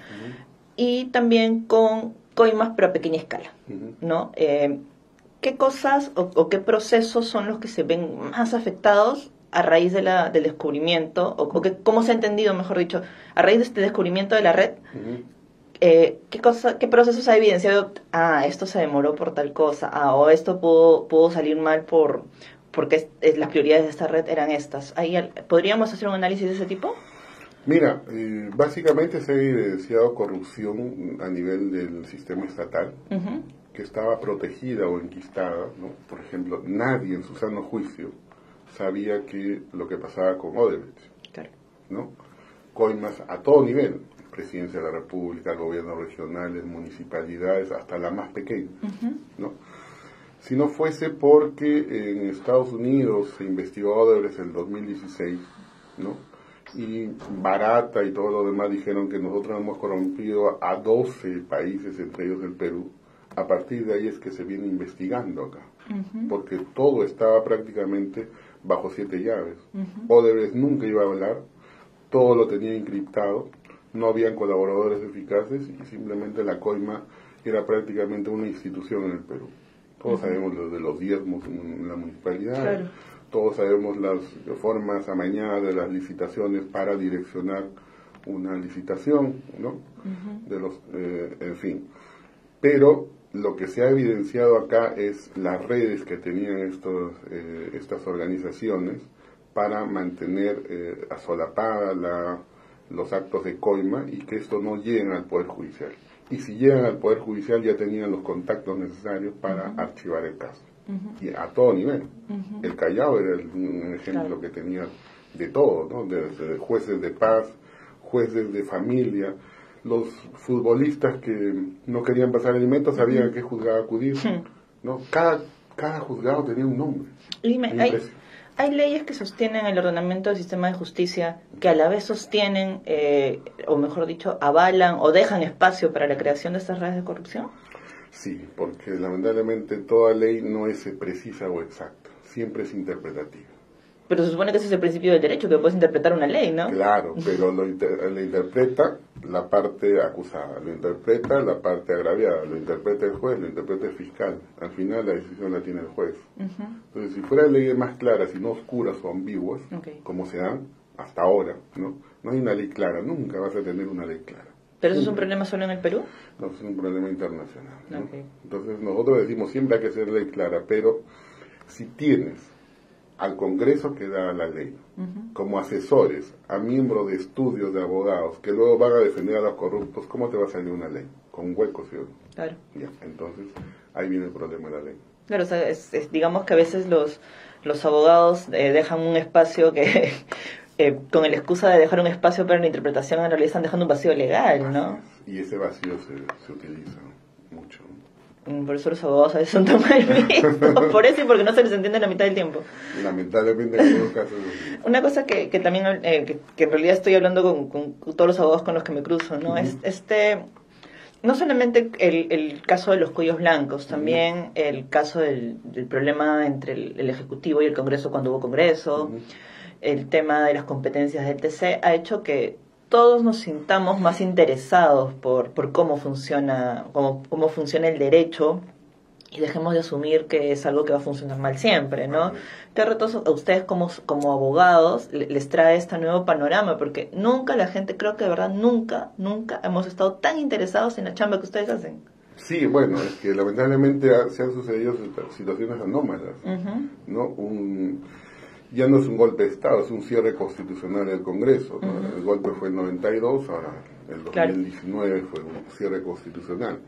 y también con coimas pero a pequeña escala, ¿no? ¿Qué cosas o qué procesos son los que se ven más afectados a raíz del descubrimiento, cómo se ha entendido, mejor dicho, a raíz de este descubrimiento de la red? ¿Qué procesos ha evidenciado? Esto se demoró por tal cosa, o esto pudo salir mal porque las prioridades de esta red eran estas. ¿Podríamos hacer un análisis de ese tipo? Mira, básicamente se ha evidenciado corrupción a nivel del sistema estatal, que estaba protegida o enquistada, ¿no? Por ejemplo, nadie en su sano juicio sabía que lo que pasaba con Odebrecht, claro, ¿no? Coimas a todo nivel, Presidencia de la República, gobiernos regionales, municipalidades, hasta la más pequeña, ¿no? Si no fuese porque en Estados Unidos se investigó Odebrecht en el 2016, ¿no? Y Barata y todo lo demás dijeron que nosotros hemos corrompido a 12 países, entre ellos el Perú. A partir de ahí es que se viene investigando acá, porque todo estaba prácticamente bajo 7 llaves. Odebrecht nunca iba a hablar, todo lo tenía encriptado, no habían colaboradores eficaces y simplemente la coima era prácticamente una institución en el Perú. Todos sabemos lo de los diezmos en la municipalidad. Claro. Todos sabemos las formas amañadas de las licitaciones para direccionar una licitación, ¿no? En fin. Pero lo que se ha evidenciado acá es las redes que tenían estas organizaciones para mantener asolapada los actos de coima y que esto no lleguen al Poder Judicial. Y si llegan al Poder Judicial ya tenían los contactos necesarios para archivar el caso. Y a todo nivel. El Callao era un ejemplo que tenía de todo, ¿no? De jueces de paz, jueces de familia, los futbolistas que no querían pasar alimentos sabían a qué juzgado acudir, ¿no? Cada juzgado tenía un nombre. Hay leyes que sostienen el ordenamiento del sistema de justicia que a la vez sostienen, o mejor dicho, avalan o dejan espacio para la creación de estas redes de corrupción. Sí, porque lamentablemente toda ley no es precisa o exacta, siempre es interpretativa. Pero se supone que ese es el principio del derecho, que puedes interpretar una ley, ¿no? Claro, pero lo interpreta la parte acusada, lo interpreta la parte agraviada, lo interpreta el juez, lo interpreta el fiscal. Al final la decisión la tiene el juez. Entonces, si fueran leyes más claras y no oscuras o ambiguas, como se dan hasta ahora, ¿no? No hay una ley clara, nunca vas a tener una ley clara. ¿Pero eso es un problema solo en el Perú? No, es un problema internacional, ¿no? Entonces nosotros decimos siempre hay que ser ley clara, pero si tienes al Congreso que da la ley, como asesores a miembros de estudios de abogados que luego van a defender a los corruptos, ¿cómo te va a salir una ley? Con huecos, ¿sí? Claro. Ya, entonces ahí viene el problema de la ley. Claro, o sea, digamos que a veces los abogados dejan un espacio que... con la excusa de dejar un espacio para la interpretación, en realidad están dejando un vacío legal, ¿no? Y ese vacío se utiliza mucho. Por eso los abogados a veces son tan mal vistos. Por eso y porque no se les entiende la mitad del tiempo. Lamentablemente en algunos casos. Una cosa que también, que en realidad estoy hablando con todos los abogados con los que me cruzo, ¿no? Es no solamente el caso de los cuellos blancos, también el caso del problema entre el Ejecutivo y el Congreso cuando hubo Congreso, el tema de las competencias del TC, ha hecho que todos nos sintamos más interesados por cómo funciona el derecho y dejemos de asumir que es algo que va a funcionar mal siempre, ¿no? ¿Qué retos a ustedes como abogados les trae este nuevo panorama? Porque nunca la gente, creo que de verdad nunca hemos estado tan interesados en la chamba que ustedes hacen. Sí, bueno, es que lamentablemente se han sucedido situaciones anómalas, ¿no? Ya no es un golpe de Estado, es un cierre constitucional del Congreso, ¿no? El golpe fue el 92, ahora el 2019 fue un cierre constitucional.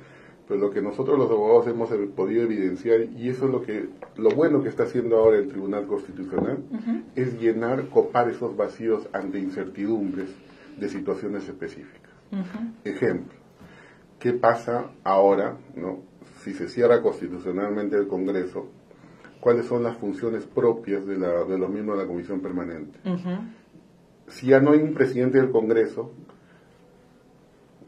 Pero lo que nosotros los abogados hemos podido evidenciar, y eso es lo bueno que está haciendo ahora el Tribunal Constitucional, es copar esos vacíos ante incertidumbres de situaciones específicas. Ejemplo, ¿qué pasa ahora, no? Si se cierra constitucionalmente el Congreso? ¿Cuáles son las funciones propias de los miembros de la Comisión Permanente? Si ya no hay un presidente del Congreso,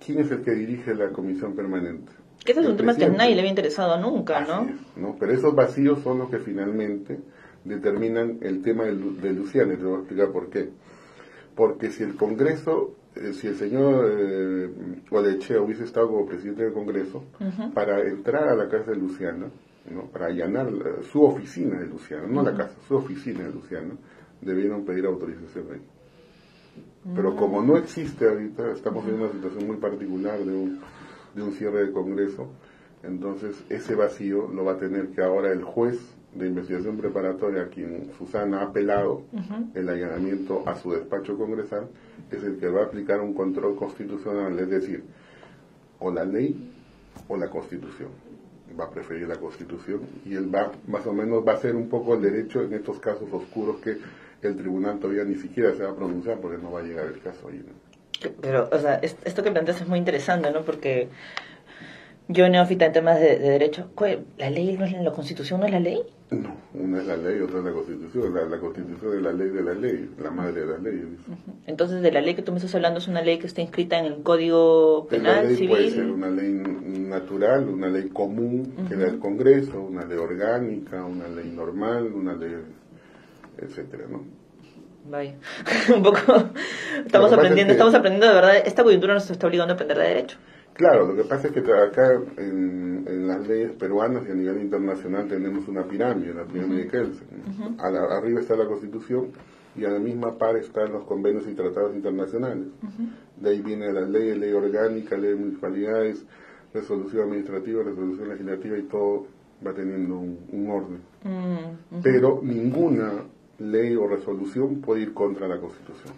¿quién es el que dirige la Comisión Permanente? Que ese es un tema que a nadie le había interesado nunca, ¿no? Así es, ¿no? Pero esos vacíos son los que finalmente determinan el tema de Luciano, y te voy a explicar por qué. Porque si el Congreso, si el señor Goicoechea hubiese estado como presidente del Congreso, para entrar a la casa de Luciano, ¿no? Para allanar su oficina de Luciano, no la casa, su oficina de Luciano, debieron pedir autorización ahí. Pero como no existe ahorita, estamos en una situación muy particular de un cierre de Congreso, entonces ese vacío lo va a tener que ahora el juez de investigación preparatoria, a quien Susana ha apelado el allanamiento a su despacho congresal, es el que va a aplicar un control constitucional, es decir, o la ley o la Constitución. Va a preferir la Constitución y él más o menos va a hacer un poco el derecho en estos casos oscuros que el tribunal todavía ni siquiera se va a pronunciar porque no va a llegar el caso ahí, ¿no? Pero, o sea, esto que planteas es muy interesante, ¿no? Porque yo, neófita en temas de derecho, ¿la ley no es la Constitución, no es la ley? No, una es la ley, otra es la Constitución. La Constitución es la ley de la ley, la madre de las leyes. Entonces, de la ley que tú me estás hablando, ¿es una ley que está inscrita en el Código Penal, ley civil? Puede ser una ley natural, una ley común que da el Congreso, una ley orgánica, una ley normal, una ley, etcétera, ¿no? Vaya, un poco estamos aprendiendo de verdad. Esta coyuntura nos está obligando a aprender de derecho. Claro, lo que pasa es que acá en las leyes peruanas y a nivel internacional tenemos una pirámide, la pirámide de Kelsen. Arriba está la Constitución y a la misma par están los convenios y tratados internacionales. De ahí viene la ley orgánica, ley de municipalidades, resolución administrativa, resolución legislativa, y todo va teniendo un orden. Pero ninguna ley o resolución puede ir contra la Constitución.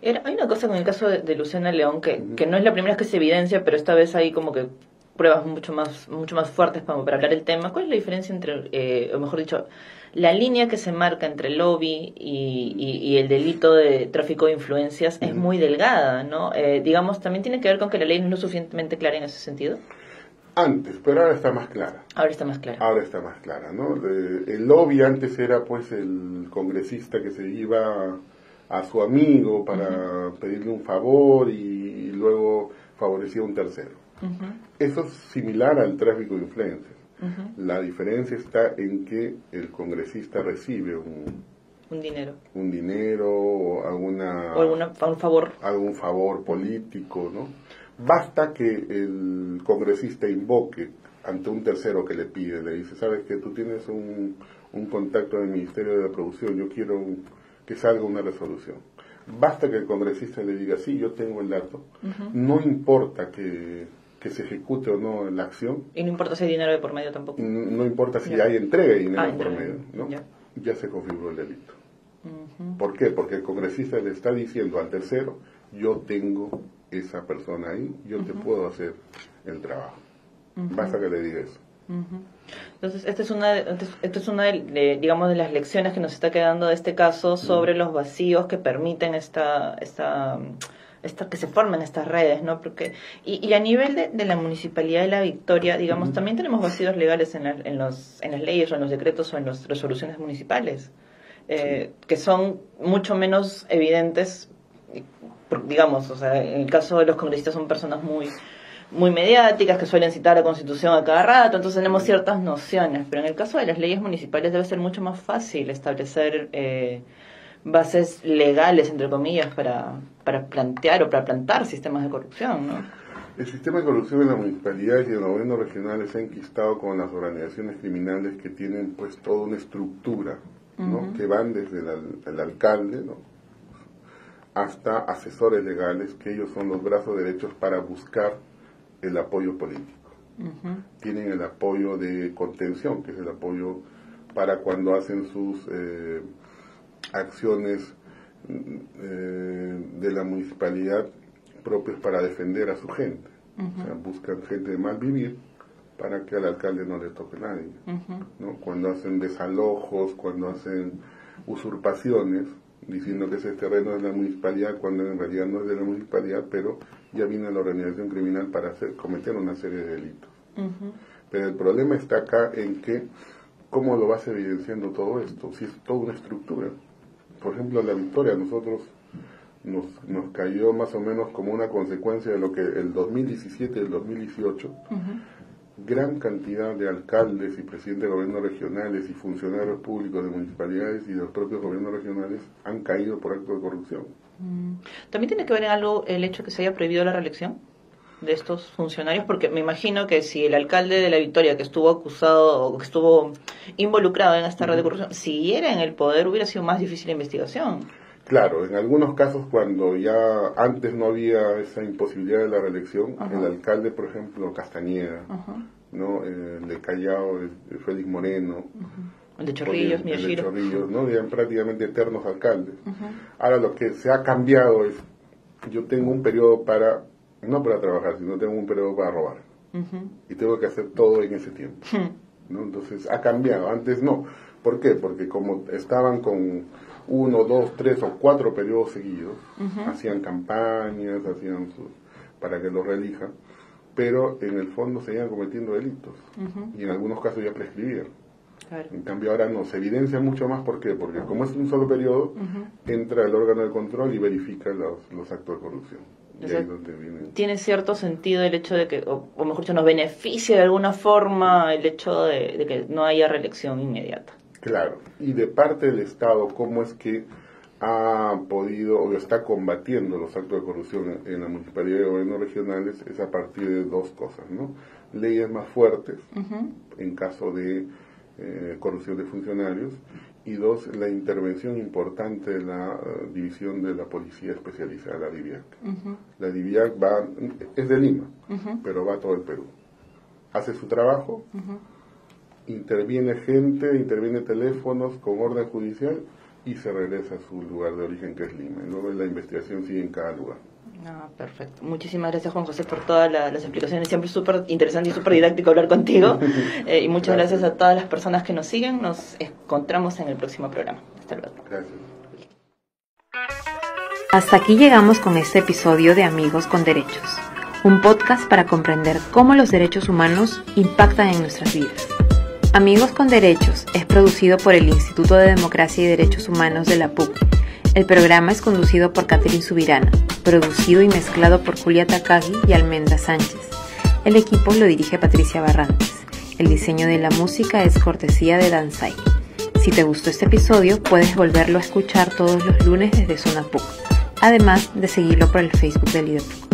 Hay una cosa con el caso de Luciana León que no es la primera vez que se evidencia, pero esta vez hay como que pruebas mucho más fuertes para hablar el tema. ¿Cuál es la diferencia entre, o mejor dicho, la línea que se marca entre el lobby y el delito de tráfico de influencias es muy delgada, ¿no? Digamos, también tiene que ver con que la ley no es lo suficientemente clara en ese sentido. Antes, pero ahora está más clara. Ahora está más clara. Ahora está más clara, ¿no? El lobby antes era pues el congresista que se iba a su amigo para pedirle un favor y luego favorecía a un tercero. Eso es similar al tráfico de influencias. La diferencia está en que el congresista recibe un dinero o algún favor político, ¿no? Basta que el congresista invoque ante un tercero que le pide, le dice, sabes que tú tienes un contacto del Ministerio de la Producción, yo quiero que salga una resolución. Basta que el congresista le diga, sí, yo tengo el dato, no importa que se ejecute o no la acción. Y no importa si hay dinero de por medio tampoco. No importa si hay entrega de dinero por medio, ¿no? Ya se configuró el delito. ¿Por qué? Porque el congresista le está diciendo al tercero, yo tengo esa persona ahí, yo te puedo hacer el trabajo. Basta que le diga eso. Entonces, esta es una de, digamos, de las lecciones que nos está quedando de este caso sobre los vacíos que permiten esta que se formen estas redes, ¿no? Porque y a nivel de la Municipalidad de La Victoria, digamos, también tenemos vacíos legales en las leyes o en los decretos o en las resoluciones municipales, que son mucho menos evidentes, digamos, o sea, en el caso de los congresistas son personas muy mediáticas que suelen citar la Constitución a cada rato, entonces tenemos ciertas nociones, pero en el caso de las leyes municipales debe ser mucho más fácil establecer bases legales, entre comillas, para plantear o para plantar sistemas de corrupción, ¿no? El sistema de corrupción en la municipalidad y en los gobiernos regionales se ha enquistado con las organizaciones criminales que tienen pues toda una estructura, ¿no? Que van desde el alcalde, ¿no? hasta asesores legales, que ellos son los brazos derechos para buscar el apoyo político. Tienen el apoyo de contención, que es el apoyo para cuando hacen sus acciones de la municipalidad propios para defender a su gente. O sea, buscan gente de mal vivir para que al alcalde no le toque nadie. ¿No? Cuando hacen desalojos, cuando hacen usurpaciones, diciendo que ese terreno es de la municipalidad, cuando en realidad no es de la municipalidad, pero ya viene la organización criminal para cometer una serie de delitos. Pero el problema está acá en que, ¿cómo lo vas evidenciando todo esto? Si es toda una estructura. Por ejemplo, La Victoria, nosotros nos cayó más o menos como una consecuencia de lo que el 2017 y el 2018, gran cantidad de alcaldes y presidentes de gobiernos regionales y funcionarios públicos de municipalidades y de los propios gobiernos regionales han caído por actos de corrupción. ¿También tiene que ver en algo el hecho que se haya prohibido la reelección de estos funcionarios? Porque me imagino que si el alcalde de La Victoria, que estuvo acusado o que estuvo involucrado en esta red de corrupción, siguiera en el poder, hubiera sido más difícil la investigación. Claro, en algunos casos cuando ya antes no había esa imposibilidad de la reelección, el alcalde, por ejemplo, Castañeda, ¿no? El de Callao, Félix Moreno, el de Chorrillos, ¿no? Eran prácticamente eternos alcaldes. Ahora lo que se ha cambiado es, yo tengo un periodo no para trabajar, sino tengo un periodo para robar. Y tengo que hacer todo en ese tiempo. ¿No? Entonces ha cambiado, antes no. ¿Por qué? Porque como estaban con 1, 2, 3 o 4 periodos seguidos, hacían campañas, para que los reelijan, pero en el fondo seguían cometiendo delitos, y en algunos casos ya prescribían. Claro. En cambio ahora no, se evidencia mucho más. ¿Por qué? Porque como es un solo periodo, entra el órgano de control y verifica los actos de corrupción. O sea, tiene cierto sentido el hecho de que, o mejor dicho, nos beneficia de alguna forma el hecho de que no haya reelección inmediata. Claro, y de parte del Estado, ¿cómo es que ha podido o está combatiendo los actos de corrupción en la municipalidad y gobiernos regionales? Es a partir de dos cosas, ¿no? Leyes más fuertes en caso de corrupción de funcionarios, y dos, la intervención importante de la división de la policía especializada, la DIVIAC. La DIVIAC es de Lima, pero va a todo el Perú. Hace su trabajo, interviene gente, interviene teléfonos con orden judicial y se regresa a su lugar de origen, que es Lima. Y luego la investigación sigue en cada lugar. Perfecto. Muchísimas gracias, Juan José, por todas las explicaciones. Siempre súper interesante y súper didáctico hablar contigo. Y muchas gracias a todas las personas que nos siguen. Nos encontramos en el próximo programa. Hasta luego. Gracias. Hasta aquí llegamos con este episodio de Amigos con Derechos, un podcast para comprender cómo los derechos humanos impactan en nuestras vidas. Amigos con Derechos es producido por el Instituto de Democracia y Derechos Humanos de la PUC. El programa es conducido por Catherine Subirana, producido y mezclado por Julia Takagi y Almendra Sánchez. El equipo lo dirige Patricia Barrantes. El diseño de la música es cortesía de Dansai. Si te gustó este episodio, puedes volverlo a escuchar todos los lunes desde Zona PUC, además de seguirlo por el Facebook de Líder PUC.